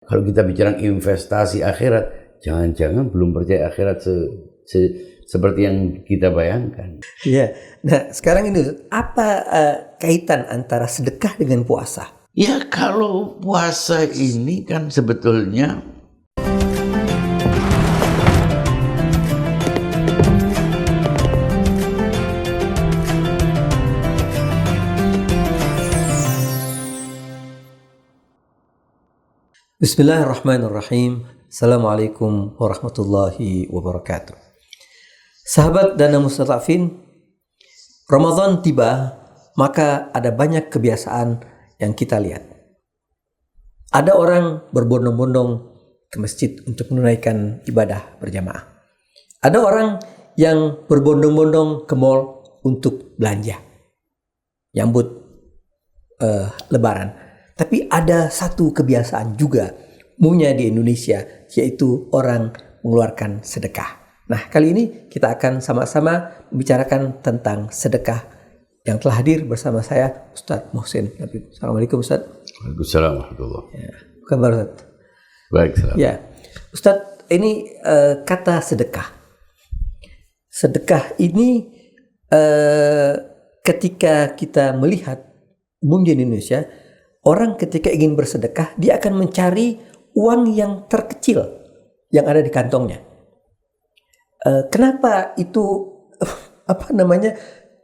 Kalau kita bicara investasi akhirat, jangan-jangan belum percaya akhirat seperti yang kita bayangkan. Iya. Nah, sekarang ini apa kaitan antara sedekah dengan puasa? Ya, kalau puasa ini kan sebetulnya Bismillahirrahmanirrahim. Assalamualaikum warahmatullahi wabarakatuh. Sahabat Dana Mustadhafin, Ramadan tiba, maka ada banyak kebiasaan yang kita lihat. Ada orang berbondong-bondong ke masjid untuk menunaikan ibadah berjamaah. Ada orang yang berbondong-bondong ke mal untuk belanja, nyambut Lebaran. Tapi ada satu kebiasaan juga umumnya di Indonesia, yaitu orang mengeluarkan sedekah. Nah, kali ini kita akan sama-sama membicarakan tentang sedekah. Yang telah hadir bersama saya, Ustadz Muhsin Labib. Assalamualaikum, Ustadz. Waalaikumsalam warahmatullahi wabarakatuh. Ya, kabar, Ustadz? Baik, salam. Ya, Ustadz, ini kata sedekah. Sedekah ini ketika kita melihat umumnya di Indonesia, orang ketika ingin bersedekah, dia akan mencari uang yang terkecil yang ada di kantongnya. Kenapa itu,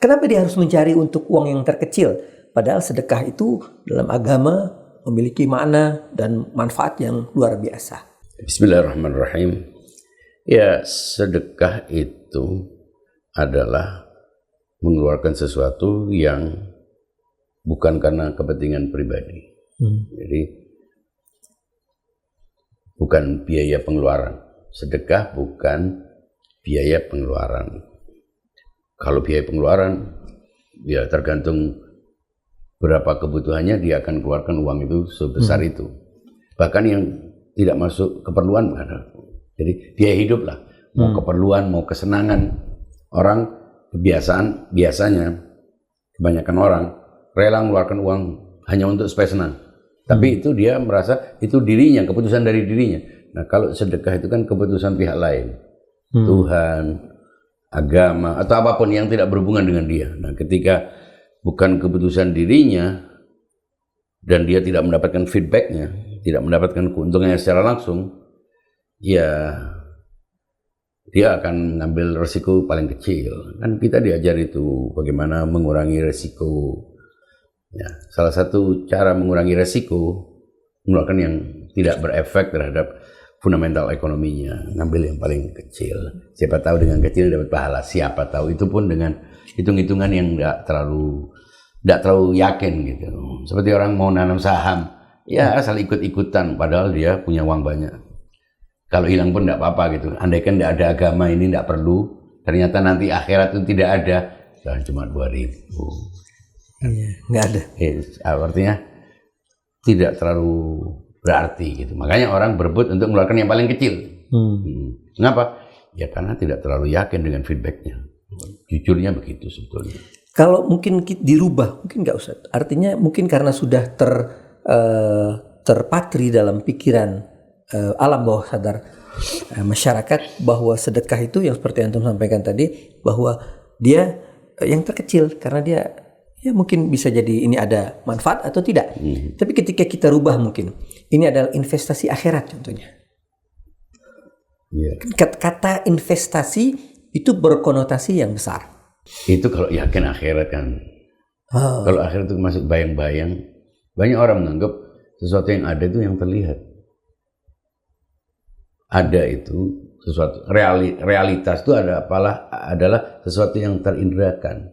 kenapa dia harus mencari untuk uang yang terkecil? Padahal sedekah itu dalam agama memiliki makna dan manfaat yang luar biasa. Bismillahirrahmanirrahim. Ya, sedekah itu adalah mengeluarkan sesuatu yang bukan karena kepentingan pribadi. Jadi bukan biaya pengeluaran. Sedekah bukan biaya pengeluaran. Kalau biaya pengeluaran, ya tergantung berapa kebutuhannya, dia akan keluarkan uang itu sebesar itu. Bahkan yang tidak masuk keperluan ada. Jadi biaya hidup lah. Mau keperluan, mau kesenangan. Orang biasanya kebanyakan orang rela mengeluarkan uang hanya untuk supaya senang. Tapi itu dia merasa itu dirinya, keputusan dari dirinya. Nah, kalau sedekah itu kan keputusan pihak lain. Tuhan, agama, atau apapun yang tidak berhubungan dengan dia. Nah, ketika bukan keputusan dirinya dan dia tidak mendapatkan feedbacknya, tidak mendapatkan keuntungannya secara langsung, ya dia akan mengambil resiko paling kecil. Kan kita diajar itu bagaimana mengurangi resiko. Ya, salah satu cara mengurangi resiko, mengeluarkan yang tidak berefek terhadap fundamental ekonominya, ngambil yang paling kecil. Siapa tahu dengan kecil dapat pahala, siapa tahu itu pun dengan hitung-hitungan yang tidak terlalu yakin gitu. Seperti orang mau nanam saham, ya asal ikut-ikutan, padahal dia punya uang banyak. Kalau hilang pun tidak apa-apa gitu. Andaikan tidak ada agama ini tidak perlu, ternyata nanti akhirat itu tidak ada, cuma 2.000. Iya, nggak ada. Artinya tidak terlalu berarti gitu. Makanya orang berebut untuk mengeluarkan yang paling kecil. Kenapa? Ya karena tidak terlalu yakin dengan feedbacknya. Jujurnya begitu sebetulnya. Kalau mungkin dirubah, mungkin nggak usah. Artinya mungkin karena sudah terpatri dalam pikiran alam bawah sadar masyarakat bahwa sedekah itu yang seperti yang antum sampaikan tadi, bahwa dia yang terkecil karena dia ya mungkin bisa jadi ini ada manfaat atau tidak. Tapi ketika kita rubah mungkin ini adalah investasi akhirat contohnya. Kata investasi itu berkonotasi yang besar. Itu kalau yakin akhirat kan. Kalau akhirat itu masuk bayang-bayang, banyak orang menganggap sesuatu yang ada itu yang terlihat. Ada itu sesuatu realitas itu adalah sesuatu yang terindrakan,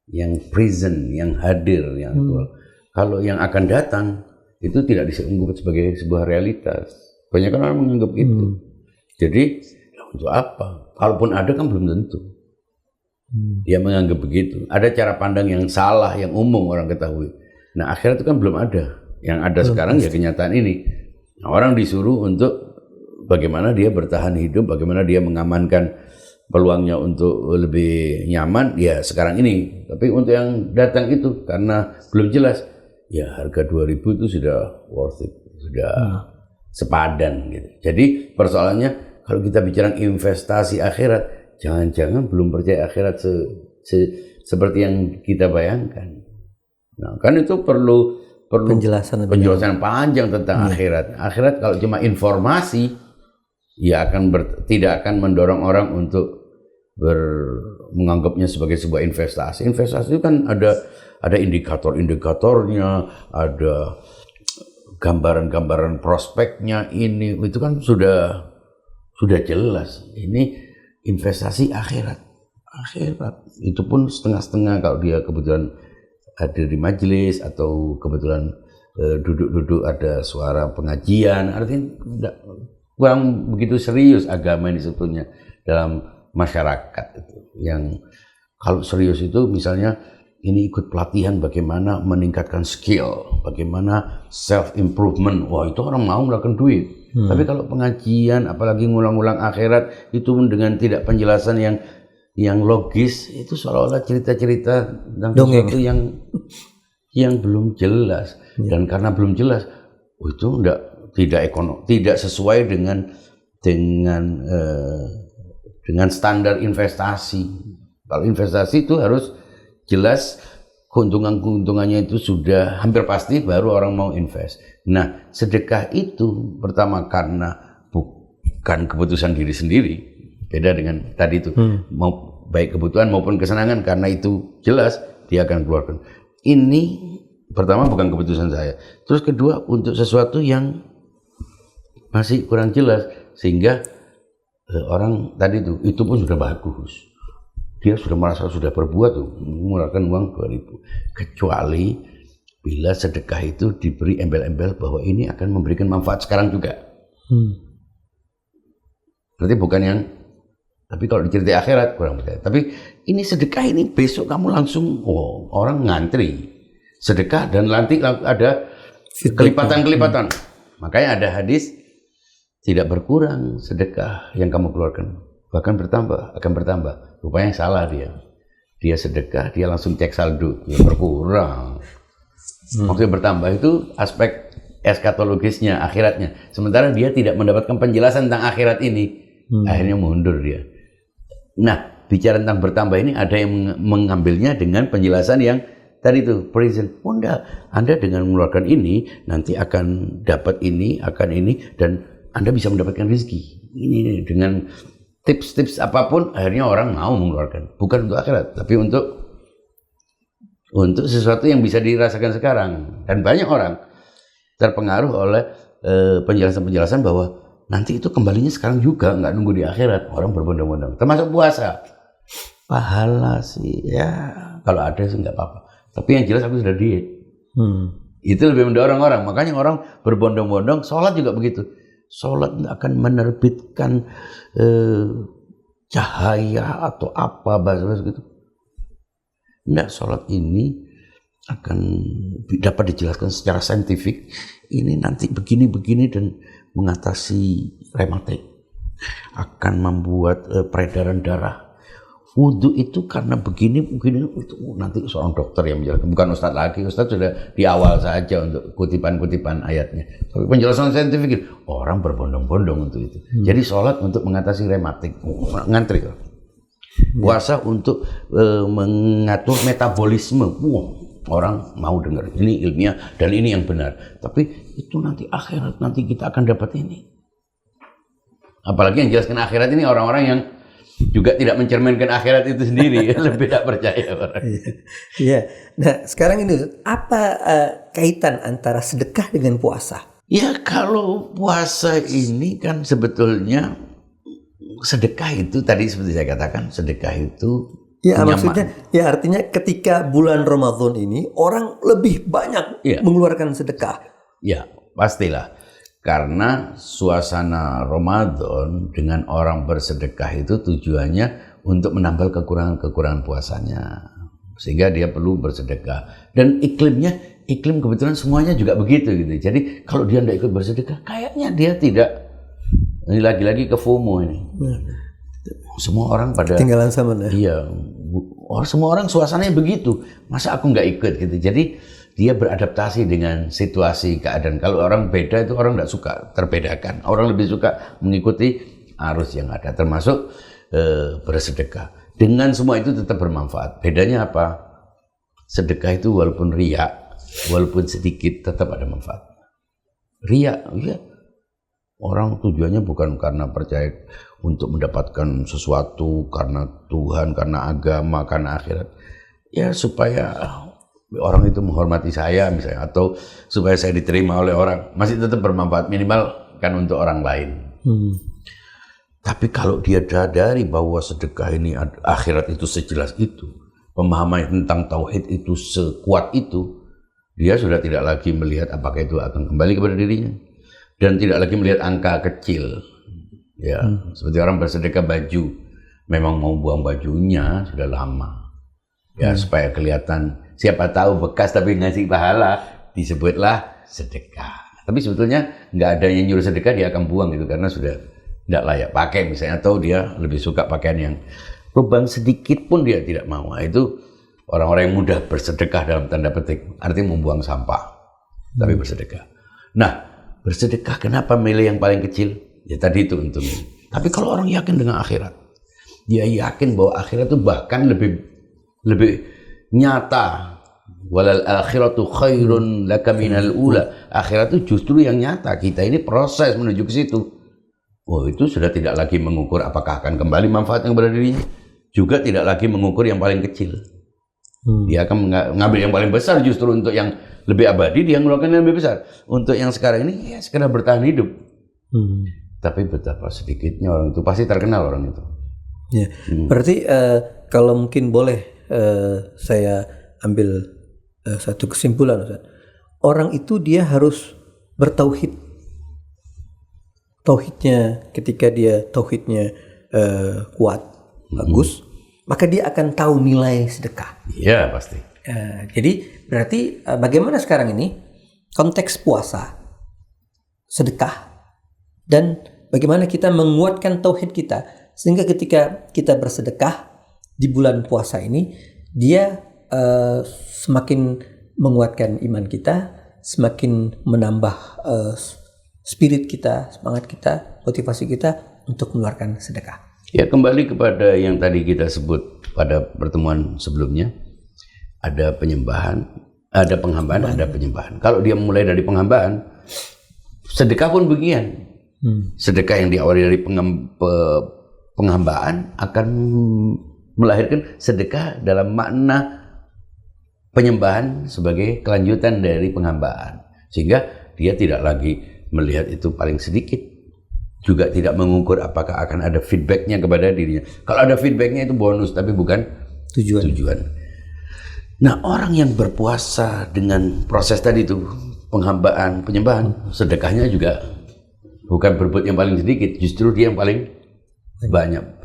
yang present, yang hadir, yang aktual. Kalau yang akan datang itu tidak disebut sebagai sebuah realitas. Banyak orang menganggap itu. Jadi untuk apa? Kalaupun ada kan belum tentu. Dia menganggap begitu. Ada cara pandang yang salah, yang umum orang ketahui. Nah, akhirat itu kan belum ada. Yang ada sekarang ya kenyataan ini. Nah, orang disuruh untuk bagaimana dia bertahan hidup, bagaimana dia mengamankan peluangnya untuk lebih nyaman, ya sekarang ini. Tapi untuk yang datang itu, karena belum jelas, ya harga 2.000 itu sudah worth it, sudah sepadan gitu. Jadi persoalannya kalau kita bicara investasi akhirat, jangan-jangan belum percaya akhirat seperti yang kita bayangkan. Nah, kan itu perlu penjelasan panjang tentang akhirat. Akhirat kalau cuma informasi, ya tidak akan mendorong orang untuk menganggapnya sebagai sebuah investasi. Investasi itu kan ada indikator-indikatornya, ada gambaran-gambaran prospeknya, itu kan sudah jelas. Ini investasi akhirat itu pun setengah-setengah kalau dia kebetulan hadir di majelis atau kebetulan duduk-duduk ada suara pengajian, artinya kurang begitu serius agama ini sebetulnya dalam masyarakat itu. Yang kalau serius itu misalnya ini ikut pelatihan bagaimana meningkatkan skill, bagaimana self improvement, wah itu orang mau melakukan duit. Tapi kalau pengajian apalagi ngulang-ulang akhirat itu dengan tidak penjelasan yang logis, itu seolah-olah cerita-cerita tentang sesuatu yang belum jelas. Dan karena belum jelas, itu tidak sesuai dengan standar investasi. Kalau investasi itu harus jelas, keuntungannya itu sudah hampir pasti, baru orang mau invest. Nah, sedekah itu pertama karena bukan keputusan diri sendiri, beda dengan tadi itu, mau baik kebutuhan maupun kesenangan, karena itu jelas dia akan keluarkan. Ini pertama bukan keputusan saya. Terus kedua untuk sesuatu yang masih kurang jelas, sehingga orang tadi itu pun sudah bagus. Dia sudah merasa sudah berbuat mengeluarkan uang 2.000. Kecuali bila sedekah itu diberi embel-embel bahwa ini akan memberikan manfaat sekarang juga. Berarti bukan yang, tapi kalau diceritai akhirat kurang percaya. Tapi ini sedekah ini besok kamu langsung, orang ngantri sedekah dan nanti ada kelipatan-kelipatan. Makanya ada hadis, tidak berkurang sedekah yang kamu keluarkan, bahkan akan bertambah. Rupanya salah dia sedekah, dia langsung cek saldo, ya berkurang. Maksudnya bertambah itu aspek eskatologisnya, akhiratnya. Sementara dia tidak mendapatkan penjelasan tentang akhirat ini, akhirnya mundur dia. Nah, bicara tentang bertambah ini ada yang mengambilnya dengan penjelasan yang tadi itu present. Enggak, Anda dengan mengeluarkan ini nanti akan dapat ini, akan ini, dan Anda bisa mendapatkan rezeki. Ini dengan tips-tips apapun, akhirnya orang mau mengeluarkan. Bukan untuk akhirat, tapi untuk sesuatu yang bisa dirasakan sekarang. Dan banyak orang terpengaruh oleh penjelasan-penjelasan bahwa nanti itu kembalinya sekarang juga, nggak nunggu di akhirat. Orang berbondong-bondong, termasuk puasa. Pahala sih, ya kalau ada sih nggak apa-apa. Tapi yang jelas aku sudah diet. Itu lebih mendorong orang. Makanya orang berbondong-bondong, sholat juga begitu. Sholat akan menerbitkan cahaya atau apa bahasa gitu. Enggak, sholat ini akan dapat dijelaskan secara saintifik. Ini nanti begini-begini dan mengatasi rematik. Akan membuat peredaran darah. Wudhu itu karena begini itu nanti seorang dokter yang menjelaskan, bukan ustadz lagi. Ustadz sudah di awal saja untuk kutipan-kutipan ayatnya. Tapi penjelasan saintifik orang berbondong-bondong untuk itu. Jadi sholat untuk mengatasi rematik, ngantri. Puasa untuk mengatur metabolisme. Orang mau dengar ini ilmiah dan ini yang benar. Tapi itu nanti akhirat, nanti kita akan dapat ini. Apalagi yang jelaskan akhirat ini orang-orang yang juga tidak mencerminkan akhirat itu sendiri, lebih tidak percaya orang. Iya. Nah, sekarang ini apa kaitan antara sedekah dengan puasa? Ya, kalau puasa ini kan sebetulnya sedekah itu tadi seperti saya katakan, sedekah itu ya maksudnya ya artinya ketika bulan Ramadan ini orang lebih banyak mengeluarkan sedekah. Ya, pastilah. Karena suasana Ramadan dengan orang bersedekah itu tujuannya untuk menambal kekurangan-kekurangan puasanya. Sehingga dia perlu bersedekah. Dan iklim kebetulan semuanya juga begitu gitu. Jadi kalau dia tidak ikut bersedekah, kayaknya dia tidak. Ini lagi-lagi ke FOMO ini. Semua orang pada ketinggalan zaman ya. Iya. Semua orang suasananya begitu. Masa aku nggak ikut gitu. Jadi dia beradaptasi dengan situasi keadaan. Kalau orang beda itu orang tidak suka terbedakan. Orang lebih suka mengikuti arus yang ada, termasuk bersedekah. Dengan semua itu tetap bermanfaat. Bedanya apa? Sedekah itu walaupun riya, walaupun sedikit, tetap ada manfaat. Riya, ya, orang tujuannya bukan karena percaya untuk mendapatkan sesuatu, karena Tuhan, karena agama, karena akhirat. Ya supaya orang itu menghormati saya misalnya, atau supaya saya diterima oleh orang, masih tetap bermanfaat, minimal kan untuk orang lain. Tapi kalau dia sadari bahwa sedekah ini akhirat itu sejelas itu, pemahaman tentang tauhid itu sekuat itu, dia sudah tidak lagi melihat apakah itu akan kembali kepada dirinya, dan tidak lagi melihat angka kecil. Ya, seperti orang bersedekah baju, memang mau buang bajunya sudah lama. Ya, supaya kelihatan, siapa tahu bekas tapi ngasih pahala, disebutlah sedekah. Tapi sebetulnya nggak ada yang nyuruh sedekah, dia akan buang gitu karena sudah tidak layak pakai misalnya, atau dia lebih suka pakaian yang lubang sedikit pun dia tidak mau. Nah, itu orang-orang yang mudah bersedekah dalam tanda petik, artinya membuang sampah tapi bersedekah. Nah, bersedekah kenapa milih yang paling kecil? Ya tadi itu untungnya. Tapi kalau orang yakin dengan akhirat, dia yakin bahwa akhirat itu bahkan lebih nyata. Walal akhiratu khairun laka minal ula. Akhirat itu justru yang nyata. Kita ini proses menuju ke situ. Oh, itu sudah tidak lagi mengukur apakah akan kembali manfaatnya kepada dirinya, juga tidak lagi mengukur yang paling kecil. Dia akan mengambil yang paling besar, justru untuk yang lebih abadi dia mengeluarkan yang lebih besar. Untuk yang sekarang ini ya sekedar bertahan hidup. Tapi betapa sedikitnya orang itu, pasti terkenal orang itu. Ya, berarti kalau mungkin boleh saya ambil satu kesimpulan, Ustaz. Orang itu dia harus bertauhid. Tauhidnya, ketika dia tauhidnya kuat, bagus, maka dia akan tahu nilai sedekah. Iya, pasti. Jadi berarti bagaimana sekarang ini konteks puasa, sedekah, dan bagaimana kita menguatkan tauhid kita sehingga ketika kita bersedekah di bulan puasa ini, dia semakin menguatkan iman kita, semakin menambah spirit kita, semangat kita, motivasi kita untuk mengeluarkan sedekah. Ya, kembali kepada yang tadi kita sebut pada pertemuan sebelumnya, ada penyembahan, ada penghambaan, ada penyembahan. Kalau dia mulai dari penghambaan, sedekah pun begini. Sedekah yang diawali dari penghambaan akan melahirkan sedekah dalam makna penyembahan sebagai kelanjutan dari penghambaan, sehingga dia tidak lagi melihat itu paling sedikit, juga tidak mengukur apakah akan ada feedbacknya kepada dirinya. Kalau ada feedbacknya itu bonus, tapi bukan tujuan. Nah, orang yang berpuasa dengan proses tadi itu, penghambaan, penyembahan, sedekahnya juga bukan berbuat yang paling sedikit, justru dia yang paling banyak.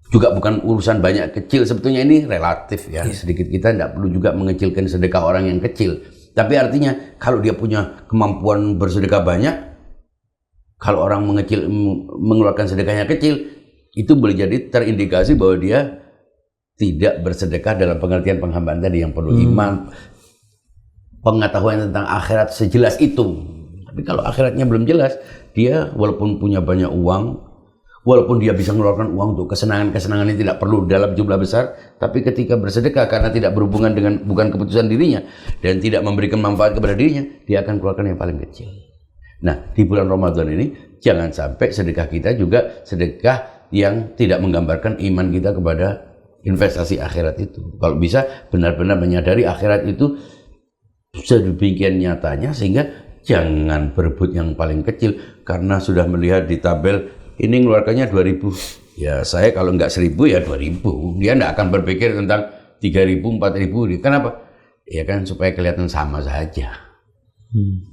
Juga bukan urusan banyak kecil, sebetulnya ini relatif ya. Sedikit, kita tidak perlu juga mengecilkan sedekah orang yang kecil. Tapi artinya kalau dia punya kemampuan bersedekah banyak, kalau orang mengeluarkan sedekahnya kecil, itu boleh jadi terindikasi bahwa dia tidak bersedekah dalam pengertian penghambaan tadi, yang perlu iman, pengetahuan tentang akhirat sejelas itu. Tapi kalau akhiratnya belum jelas, dia walaupun punya banyak uang, walaupun dia bisa mengeluarkan uang untuk kesenangan-kesenangan yang tidak perlu dalam jumlah besar, tapi ketika bersedekah karena tidak berhubungan dengan, bukan keputusan dirinya, dan tidak memberikan manfaat kepada dirinya, dia akan keluarkan yang paling kecil. Nah, di bulan Ramadan ini, jangan sampai sedekah kita juga sedekah yang tidak menggambarkan iman kita kepada investasi akhirat itu. Kalau bisa benar-benar menyadari akhirat itu sedemikian nyatanya, sehingga jangan berebut yang paling kecil, karena sudah melihat di tabel, ini ngeluarkannya 2.000. Ya saya kalau nggak 1.000 ya 2.000. Dia nggak akan berpikir tentang 3.000, 4.000. Kenapa? Ya kan supaya kelihatan sama saja.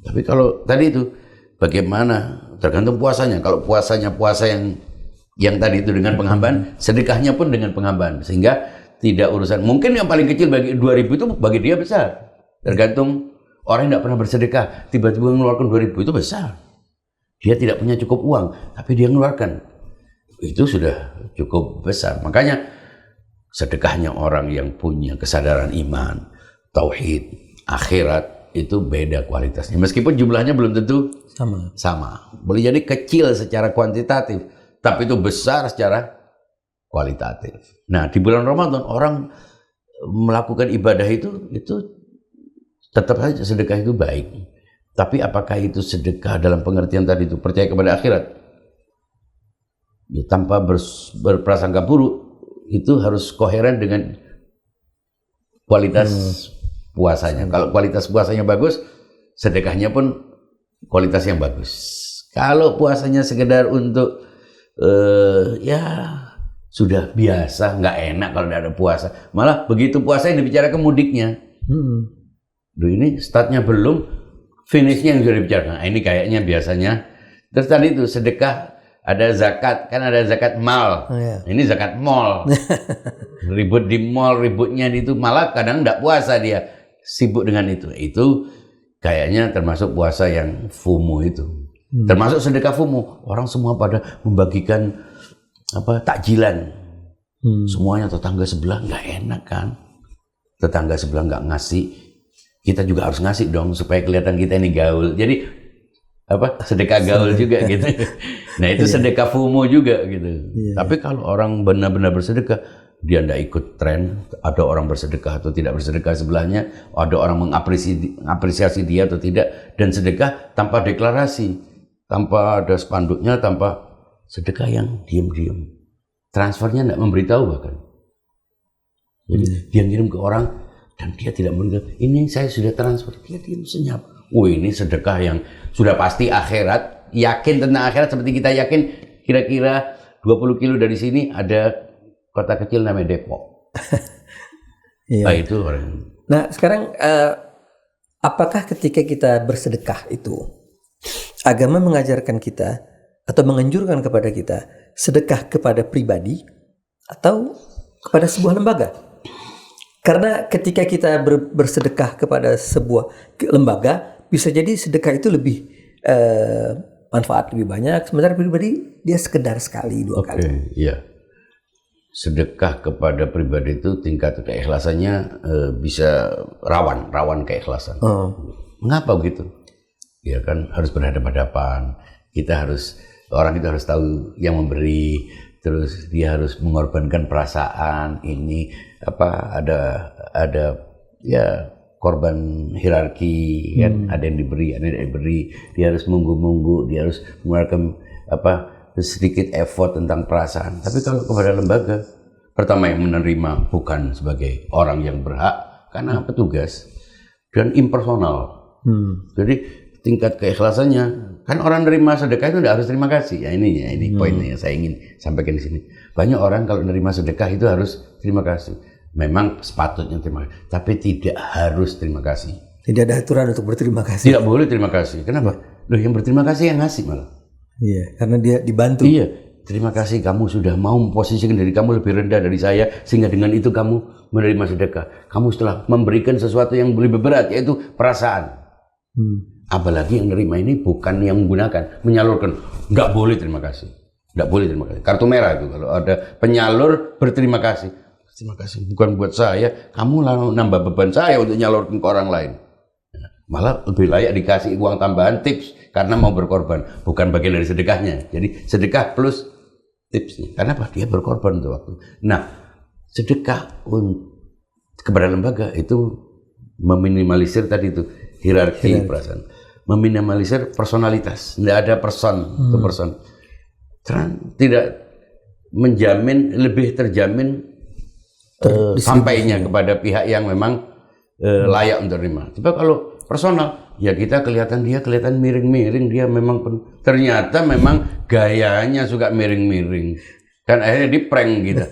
Tapi kalau tadi itu bagaimana? Tergantung puasanya. Kalau puasanya puasa yang tadi itu dengan penghambaan, sedekahnya pun dengan penghambaan. Sehingga tidak urusan. Mungkin yang paling kecil bagi 2.000 itu bagi dia besar. Tergantung orang yang tidak pernah bersedekah, tiba-tiba mengeluarkan 2.000 itu besar. Dia tidak punya cukup uang, tapi dia mengeluarkan. Itu sudah cukup besar. Makanya sedekahnya orang yang punya kesadaran iman, tauhid, akhirat itu beda kualitasnya. Meskipun jumlahnya belum tentu sama. Boleh jadi kecil secara kuantitatif, tapi itu besar secara kualitatif. Nah, di bulan Ramadan orang melakukan ibadah itu tetap saja sedekah itu baik. Tapi apakah itu sedekah dalam pengertian tadi itu percaya kepada akhirat? Ya, tanpa berprasangka buruk, itu harus koheren dengan kualitas puasanya. Kalau kualitas puasanya bagus, sedekahnya pun kualitas yang bagus. Kalau puasanya sekedar untuk ya sudah biasa, nggak enak kalau tidak ada puasa. Malah begitu puasa yang dibicarakan mudiknya. Duh, ini startnya belum, finishnya yang sudah dibicarakan. Nah, ini kayaknya biasanya. Terus tadi itu sedekah. Ada zakat, kan ada zakat mal. Ini zakat mall. Ribut di mall, ributnya itu malah kadang enggak puasa dia. Sibuk dengan itu. Itu kayaknya termasuk puasa yang FOMO itu. Termasuk sedekah FOMO. Orang semua pada membagikan takjilan. Semuanya tetangga sebelah enggak enak kan. Tetangga sebelah enggak ngasih. Kita juga harus ngasih dong supaya kelihatan kita ini gaul. Jadi sedekah gaul juga gitu. Nah, itu sedekah FOMO juga gitu. Tapi kalau orang benar-benar bersedekah, dia tidak ikut tren, ada orang bersedekah atau tidak bersedekah sebelahnya, ada orang mengapresiasi dia atau tidak, dan sedekah tanpa deklarasi, tanpa ada spanduknya, tanpa sedekah yang diam-diam. Transfernya tidak memberitahu bahkan. Jadi dia ngirim ke orang dan dia tidak memberitahu, ini saya sudah transfer, dia diam senyap. Ini sedekah yang sudah pasti akhirat, yakin tentang akhirat seperti kita yakin kira-kira 20 kilo dari sini ada kota kecil namanya Depok. Nah, itu orang. Nah, sekarang apakah ketika kita bersedekah itu agama mengajarkan kita atau menganjurkan kepada kita sedekah kepada pribadi atau kepada sebuah lembaga? Karena ketika kita bersedekah kepada sebuah lembaga, bisa jadi sedekah itu lebih manfaat lebih banyak, sementara pribadi dia sekedar sekali, dua kali. Iya. Sedekah kepada pribadi itu tingkat keikhlasannya bisa rawan keikhlasan. Mengapa begitu? Ya kan harus berhadapan-hadapan. Orang itu harus tahu yang memberi, terus dia harus mengorbankan perasaan ini ada ya korban hierarki kan, ada yang diberi, ada yang diberi, dia harus munggu-munggu, dia harus mengeluarkan sedikit effort tentang perasaan. Tapi kalau kepada lembaga, pertama yang menerima bukan sebagai orang yang berhak karena petugas dan impersonal. Jadi tingkat keikhlasannya kan orang nerima sedekah itu tidak harus terima kasih. Ya ini poinnya yang saya ingin sampaikan di sini. Banyak orang kalau nerima sedekah itu harus terima kasih. Memang sepatutnya terima kasih, tapi tidak harus terima kasih. Tidak ada aturan untuk berterima kasih. Tidak boleh terima kasih. Kenapa? Loh, yang berterima kasih yang ngasih malah. Iya, karena dia dibantu. Iya, terima kasih kamu sudah mau memposisikan diri kamu lebih rendah dari saya, sehingga dengan itu kamu menerima sedekah. Kamu setelah memberikan sesuatu yang lebih berat, yaitu perasaan. Apalagi yang menerima ini bukan yang menggunakan, menyalurkan. Nggak boleh terima kasih. Nggak boleh terima kasih. Kartu merah itu kalau ada penyalur berterima kasih. Terima kasih bukan buat saya, kamu lalu nambah beban saya untuk nyalurkan ke orang lain. Malah lebih layak dikasih uang tambahan tips karena mau berkorban, bukan bagian dari sedekahnya. Jadi sedekah plus tipsnya. Karena apa? Dia berkorban untuk waktu. Nah, sedekah kepada lembaga itu meminimalisir tadi itu hierarki perasaan, meminimalisir personalitas. Tidak ada person to person. Tidak menjamin, lebih terjamin sampainya kepada pihak yang memang layak untuk terima. Tapi kalau personal, ya kita kelihatan miring-miring, dia memang ternyata memang gayanya suka miring-miring. Kan akhirnya di prank gitu.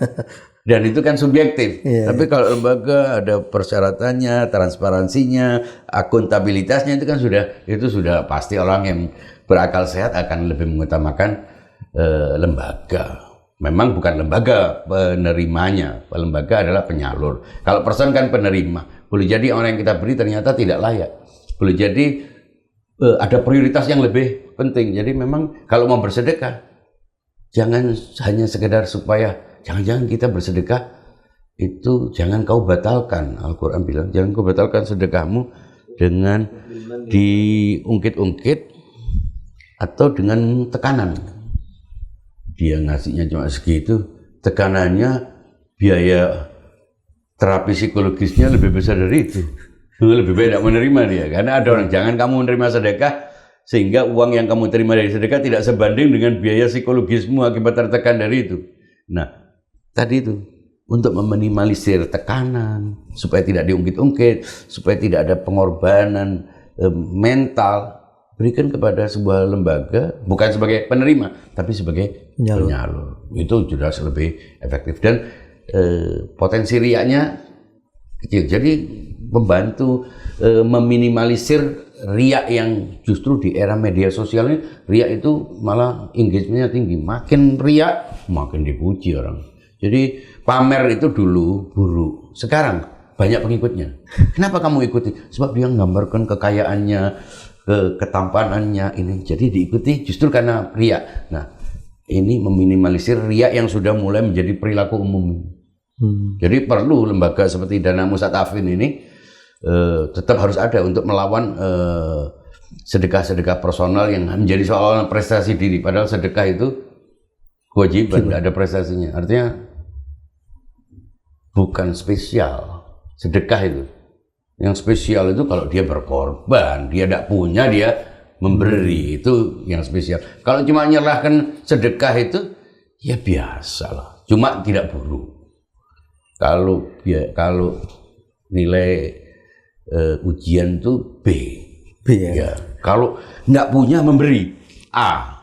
Dan itu kan subjektif. Tapi kalau lembaga ada persyaratannya, transparansinya, akuntabilitasnya itu kan sudah pasti orang yang berakal sehat akan lebih mengutamakan lembaga. Memang bukan lembaga penerimanya, lembaga adalah penyalur. Kalau person kan penerima. Boleh jadi orang yang kita beri ternyata tidak layak. Boleh jadi ada prioritas yang lebih penting. Jadi memang kalau mau bersedekah, jangan hanya sekedar supaya jangan-jangan kita bersedekah itu jangan kau batalkan. Al-Quran bilang jangan kau batalkan sedekahmu dengan diungkit-ungkit atau dengan tekanan. Dia ngasihnya cuma segitu, tekanannya biaya terapi psikologisnya lebih besar dari itu. Lebih baik tidak menerima dia. Karena ada orang, jangan kamu menerima sedekah sehingga uang yang kamu terima dari sedekah tidak sebanding dengan biaya psikologismu akibat tertekan dari itu. Nah, tadi itu untuk meminimalisir tekanan, supaya tidak diungkit-ungkit, supaya tidak ada pengorbanan mental, berikan kepada sebuah lembaga, bukan sebagai penerima, tapi sebagai penyalur. Itu jelas lebih efektif dan potensi riaknya kecil. Jadi membantu meminimalisir riak yang justru di era media sosial ini, riak itu malah engagementnya tinggi. Makin riak, makin dipuji orang. Jadi pamer itu dulu buruk, sekarang banyak pengikutnya. Kenapa kamu ikuti? Sebab dia menggambarkan kekayaannya, ketampanannya ini. Jadi diikuti justru karena riak. Nah, ini meminimalisir riak yang sudah mulai menjadi perilaku umum. Jadi perlu lembaga seperti Dana Mustadafin ini tetap harus ada untuk melawan sedekah-sedekah personal yang menjadi soal prestasi diri. Padahal sedekah itu kewajiban, tidak ada prestasinya. Artinya bukan spesial sedekah itu. Yang spesial itu kalau dia berkorban, dia tidak punya, dia memberi, itu yang spesial. Kalau cuma menyerahkan sedekah itu ya biasa lah, cuma tidak buruk. Kalau nilai ujian itu B ya. Kalau nggak punya memberi A.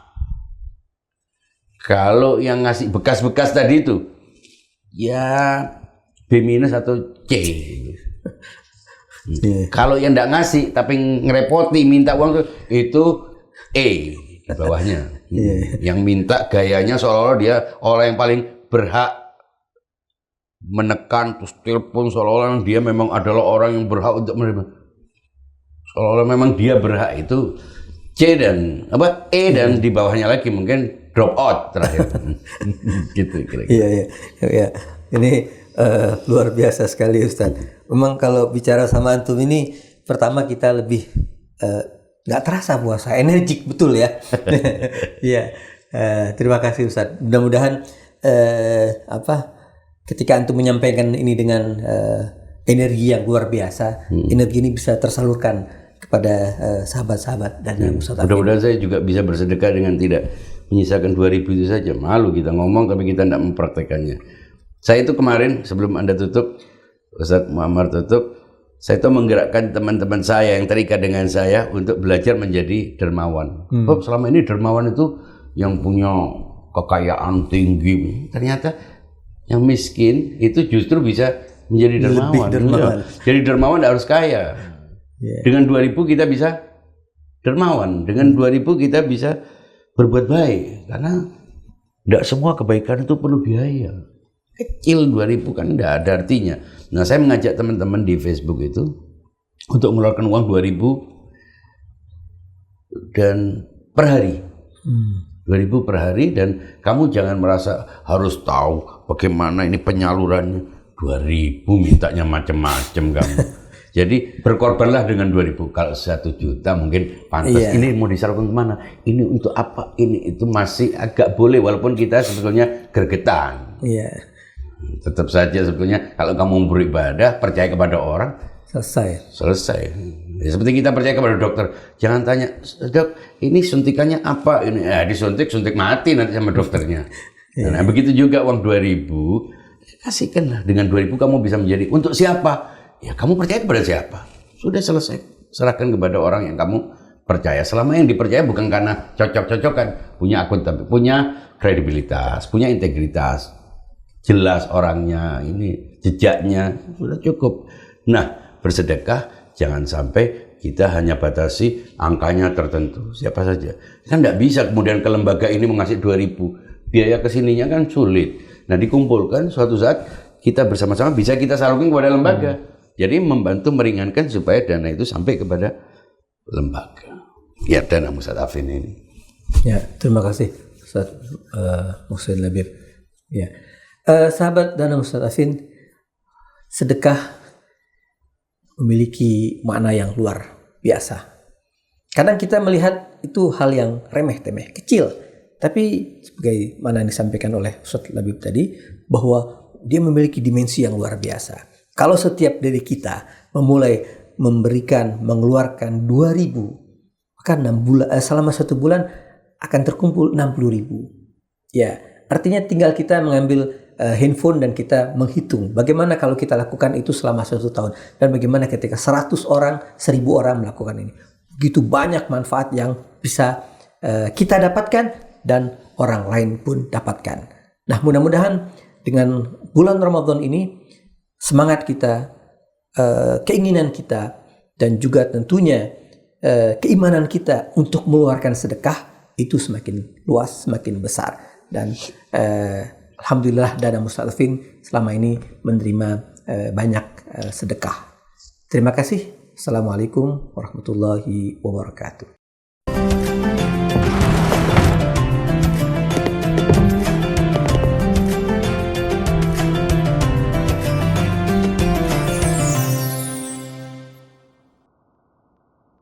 Kalau yang ngasih bekas-bekas tadi itu ya B minus atau C. Kalau yang nggak ngasih tapi ngerepoti minta uang itu E di bawahnya. Yang minta gayanya seolah-olah dia orang yang paling berhak, menekan terus telepon seolah-olah dia memang adalah orang yang berhak untuk menerima, seolah-olah memang dia berhak. Itu C dan E dan di bawahnya lagi mungkin drop out terakhir. Gitu kira-kira. Iya. Ini luar biasa sekali Ustaz. Memang kalau bicara sama antum ini, pertama kita lebih nggak terasa puasa, energik betul ya. Iya. Terima kasih Ustaz. Mudah-mudahan ketika antum menyampaikan ini dengan energi yang luar biasa, energi ini bisa tersalurkan kepada sahabat-sahabat dan Ustaz. Mudah-mudahan saya juga bisa bersedekah dengan tidak menyisakan 2.000 itu saja. Malu kita ngomong tapi kita tidak mempraktekannya. Saya itu kemarin sebelum Anda tutup, Ustaz Muammar tutup, saya itu menggerakkan teman-teman saya yang terikat dengan saya untuk belajar menjadi dermawan. Selama ini dermawan itu yang punya kekayaan tinggi. Ternyata yang miskin itu justru bisa menjadi dermawan. Jadi dermawan tidak harus kaya. Dengan 2.000 kita bisa dermawan. Dengan 2.000 kita bisa berbuat baik. Karena tidak semua kebaikan itu perlu biaya. Kecil 2.000 kan tidak ada artinya. Nah, saya mengajak teman-teman di Facebook itu untuk mengeluarkan uang 2.000 dan per hari. 2.000 per hari, dan kamu jangan merasa harus tahu bagaimana ini penyalurannya. 2.000 mintanya macam-macam kamu. Jadi berkorbanlah dengan 2.000. Kalau 1 juta mungkin pantas. Ini mau disalurkan kemana? Ini untuk apa? Ini itu masih agak boleh walaupun kita sebetulnya gregetan. Tetap saja sebetulnya kalau kamu beribadah percaya kepada orang, selesai. Ya, seperti kita percaya kepada dokter, jangan tanya, dok, ini suntikannya apa? Ini disuntik mati nanti sama dokternya. Nah, begitu juga uang 2.000, kasihkanlah. Dengan 2.000 kamu bisa menjadi untuk siapa? Ya kamu percaya kepada siapa? Sudah selesai. Serahkan kepada orang yang kamu percaya. Selama yang dipercaya bukan karena cocok-cocokan, punya akuntabilitas, punya kredibilitas, punya integritas, jelas orangnya, ini jejaknya, sudah cukup. Nah, bersedekah jangan sampai kita hanya batasi angkanya tertentu, siapa saja. Kan tidak bisa kemudian ke lembaga ini mengasih 2.000, biaya kesininya kan sulit. Nah, dikumpulkan suatu saat kita bersama-sama bisa kita salurkan kepada lembaga. Jadi membantu meringankan supaya dana itu sampai kepada lembaga. Ya, Dana Mustadafin ini. Ya, terima kasih Ustaz Muhsin Labib. Ya. Sahabat Dana Mustadafin, sedekah memiliki makna yang luar biasa. Kadang kita melihat itu hal yang remeh-temeh, kecil. Tapi sebagai mana yang disampaikan oleh Ustaz Labib tadi, bahwa dia memiliki dimensi yang luar biasa. Kalau setiap dari kita memulai memberikan, mengeluarkan 2.000, maka 6 bulan, selama 1 bulan akan terkumpul 60.000. Ya, artinya tinggal kita mengambil handphone dan kita menghitung bagaimana kalau kita lakukan itu selama 1 tahun, dan bagaimana ketika 100 orang, 1.000 orang melakukan ini. Begitu banyak manfaat yang bisa kita dapatkan dan orang lain pun dapatkan. Nah, mudah-mudahan dengan bulan Ramadan ini semangat kita, keinginan kita, dan juga tentunya keimanan kita untuk mengeluarkan sedekah itu semakin luas, semakin besar. Dan alhamdulillah Dana Mustadafin selama ini menerima banyak sedekah. Terima kasih. Assalamualaikum warahmatullahi wabarakatuh.